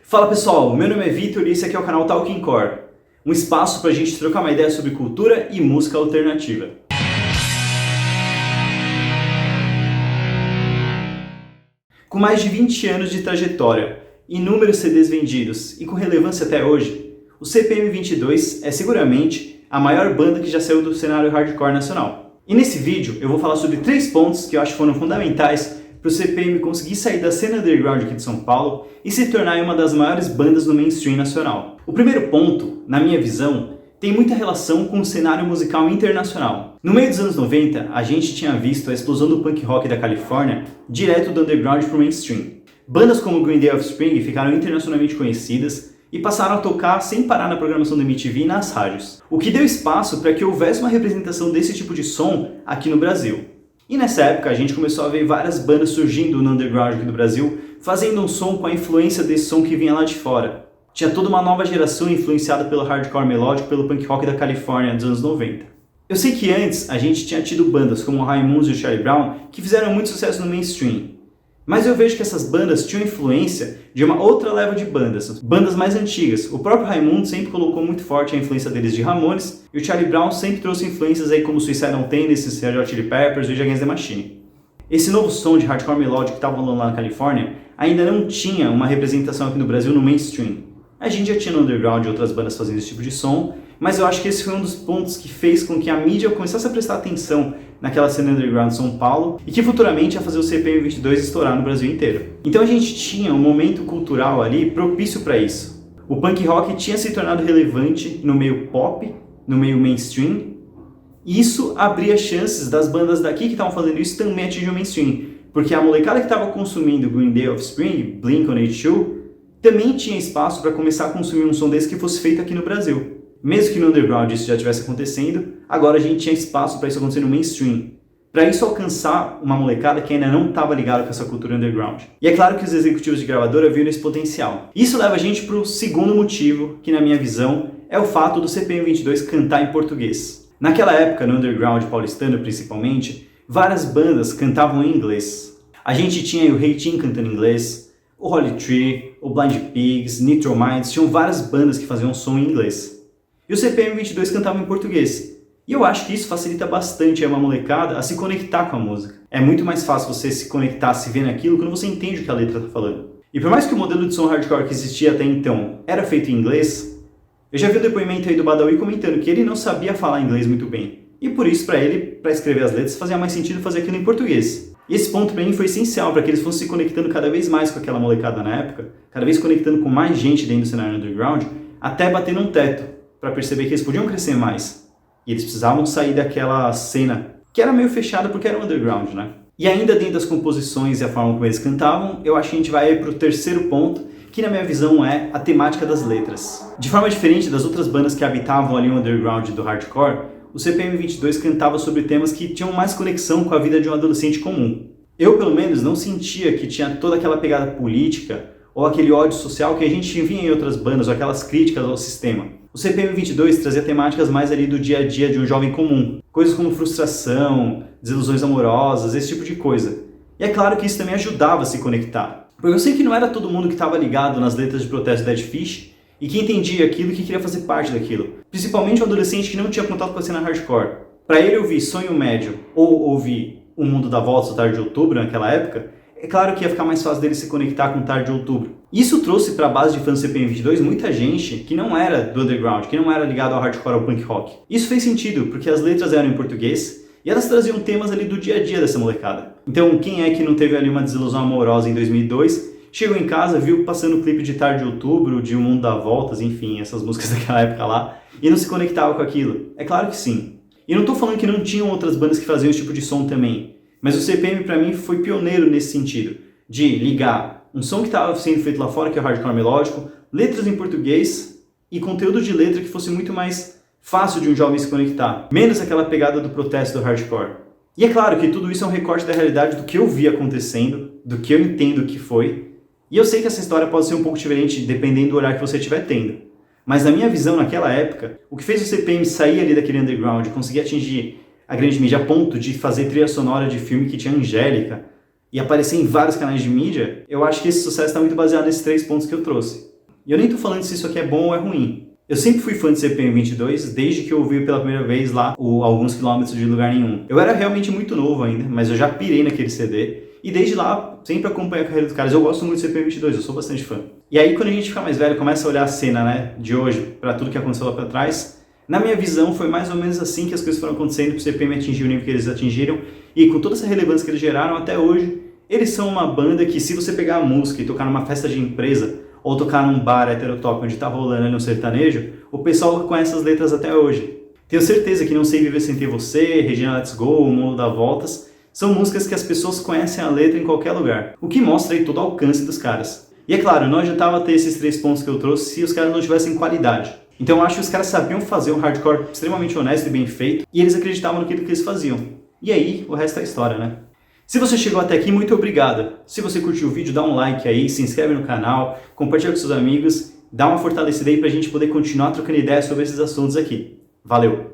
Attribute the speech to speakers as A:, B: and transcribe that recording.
A: Fala pessoal, meu nome é Vitor e esse aqui é o canal Talking Core, um espaço para a gente trocar uma ideia sobre cultura e música alternativa. Com mais de 20 anos de trajetória, inúmeros CDs vendidos e com relevância até hoje, o CPM22 é seguramente a maior banda que já saiu do cenário hardcore nacional. E nesse vídeo eu vou falar sobre 3 pontos que eu acho que foram fundamentais para o CPM conseguir sair da cena underground aqui de São Paulo e se tornar uma das maiores bandas no mainstream nacional. O primeiro ponto, na minha visão, tem muita relação com o cenário musical internacional. No meio dos anos 90, a gente tinha visto a explosão do punk rock da Califórnia direto do underground para o mainstream. Bandas como Green Day Offspring ficaram internacionalmente conhecidas e passaram a tocar sem parar na programação da MTV e nas rádios, o que deu espaço para que houvesse uma representação desse tipo de som aqui no Brasil. E nessa época a gente começou a ver várias bandas surgindo no underground aqui do Brasil, fazendo um som com a influência desse som que vinha lá de fora. Tinha toda uma nova geração influenciada pelo hardcore melódico, pelo punk rock da Califórnia dos anos 90. Eu sei que antes a gente tinha tido bandas como o Raimundos e o Charlie Brown que fizeram muito sucesso no mainstream. Mas eu vejo que essas bandas tinham influência de uma outra leva de bandas mais antigas. O próprio Raimundo sempre colocou muito forte a influência deles de Ramones, e o Charlie Brown sempre trouxe influências aí como Suicidal Tendencies, Red Hot Chili Peppers e Rage Against the Machine. Esse novo som de hardcore melódico que estava rolando lá na Califórnia ainda não tinha uma representação aqui no Brasil no mainstream. A gente já tinha no underground outras bandas fazendo esse tipo de som, mas eu acho que esse foi um dos pontos que fez com que a mídia começasse a prestar atenção naquela cena underground de São Paulo e que futuramente ia fazer o CPM22 estourar no Brasil inteiro. Então a gente tinha um momento cultural ali propício para isso. O punk rock tinha se tornado relevante no meio pop, no meio mainstream, e isso abria chances das bandas daqui que estavam fazendo isso também atingir o mainstream, porque a molecada que estava consumindo Green Day Offspring, Blink-182, também tinha espaço para começar a consumir um som desse que fosse feito aqui no Brasil. Mesmo que no underground isso já estivesse acontecendo, agora a gente tinha espaço para isso acontecer no mainstream. Para isso alcançar uma molecada que ainda não estava ligada com essa cultura underground. E é claro que os executivos de gravadora viram esse potencial. Isso leva a gente para o segundo motivo, que na minha visão é o fato do CPM22 cantar em português. Naquela época, no underground paulistano principalmente, várias bandas cantavam em inglês. A gente tinha o Reitinho cantando em inglês, o Holy Tree, o Blind Pigs, Nitro Minds, tinham várias bandas que faziam som em inglês. E o CPM22 cantava em português. E eu acho que isso facilita bastante uma molecada a se conectar com a música. É muito mais fácil você se conectar, se ver naquilo, quando você entende o que a letra está falando. E por mais que o modelo de som hardcore que existia até então era feito em inglês, eu já vi o depoimento aí do Badawi comentando que ele não sabia falar inglês muito bem. E por isso, para ele, para escrever as letras, fazia mais sentido fazer aquilo em português. E esse ponto para mim foi essencial para que eles fossem se conectando cada vez mais com aquela molecada na época, cada vez conectando com mais gente dentro do cenário underground, até bater num teto, para perceber que eles podiam crescer mais. E eles precisavam sair daquela cena que era meio fechada porque era um underground, né? E ainda dentro das composições e a forma como eles cantavam, eu acho que a gente vai para o terceiro ponto, que na minha visão é a temática das letras. De forma diferente das outras bandas que habitavam ali o underground do hardcore, o CPM22 cantava sobre temas que tinham mais conexão com a vida de um adolescente comum. Eu, pelo menos, não sentia que tinha toda aquela pegada política ou aquele ódio social que a gente via em outras bandas, ou aquelas críticas ao sistema. O CPM22 trazia temáticas mais ali do dia a dia de um jovem comum. Coisas como frustração, desilusões amorosas, esse tipo de coisa. E é claro que isso também ajudava a se conectar. Porque eu sei que não era todo mundo que estava ligado nas letras de protesto Dead Fish e que entendia aquilo e que queria fazer parte daquilo. Principalmente um adolescente que não tinha contato com a cena hardcore. Para ele ouvir Sonho Médio ou ouvir O Mundo da Volta, Tarde de Outubro, naquela época, é claro que ia ficar mais fácil dele se conectar com Tarde de Outubro. Isso trouxe para a base de fãs do CPM22 muita gente que não era do underground, que não era ligado ao hardcore ou punk rock. Isso fez sentido, porque as letras eram em português e elas traziam temas ali do dia a dia dessa molecada. Então, quem é que não teve ali uma desilusão amorosa em 2002, chegou em casa, viu passando o clipe de Tarde de Outubro, de O Mundo dá Voltas, enfim, essas músicas daquela época lá, e não se conectava com aquilo? É claro que sim. E não estou falando que não tinham outras bandas que faziam esse tipo de som também, mas o CPM para mim foi pioneiro nesse sentido, de ligar um som que estava sendo feito lá fora, que é o hardcore melódico, letras em português e conteúdo de letra que fosse muito mais fácil de um jovem se conectar, menos aquela pegada do protesto do hardcore. E é claro que tudo isso é um recorte da realidade do que eu vi acontecendo, do que eu entendo que foi, e eu sei que essa história pode ser um pouco diferente dependendo do olhar que você estiver tendo. Mas na minha visão, naquela época, o que fez o CPM sair ali daquele underground e conseguir atingir a grande mídia a ponto de fazer trilha sonora de filme que tinha Angélica e aparecer em vários canais de mídia, eu acho que esse sucesso está muito baseado nesses 3 pontos que eu trouxe. E eu nem tô falando se isso aqui é bom ou é ruim. Eu sempre fui fã de CPM 22, desde que eu ouvi pela primeira vez lá Alguns Quilômetros de Lugar Nenhum. Eu era realmente muito novo ainda, mas eu já pirei naquele CD. E desde lá, sempre acompanho a carreira dos caras. Eu gosto muito do CPM 22, eu sou bastante fã. E aí, quando a gente fica mais velho, começa a olhar a cena, né, de hoje, pra tudo que aconteceu lá pra trás, na minha visão, foi mais ou menos assim que as coisas foram acontecendo, pro CPM atingir o nível que eles atingiram. E com toda essa relevância que eles geraram até hoje, eles são uma banda que, se você pegar a música e tocar numa festa de empresa, ou tocar num bar heterotop onde tá rolando ali um sertanejo, o pessoal conhece as letras até hoje. Tenho certeza que Não Sei Viver Sem Ter Você, Regina Let's Go, O Mundo Dá Voltas, são músicas que as pessoas conhecem a letra em qualquer lugar, o que mostra aí todo o alcance dos caras. E é claro, não adiantava ter esses 3 pontos que eu trouxe se os caras não tivessem qualidade. Então eu acho que os caras sabiam fazer um hardcore extremamente honesto e bem feito, e eles acreditavam naquilo que eles faziam. E aí, o resto é história, né? Se você chegou até aqui, muito obrigado. Se você curtiu o vídeo, dá um like aí, se inscreve no canal, compartilha com seus amigos, dá uma fortalecida aí pra gente poder continuar trocando ideias sobre esses assuntos aqui. Valeu!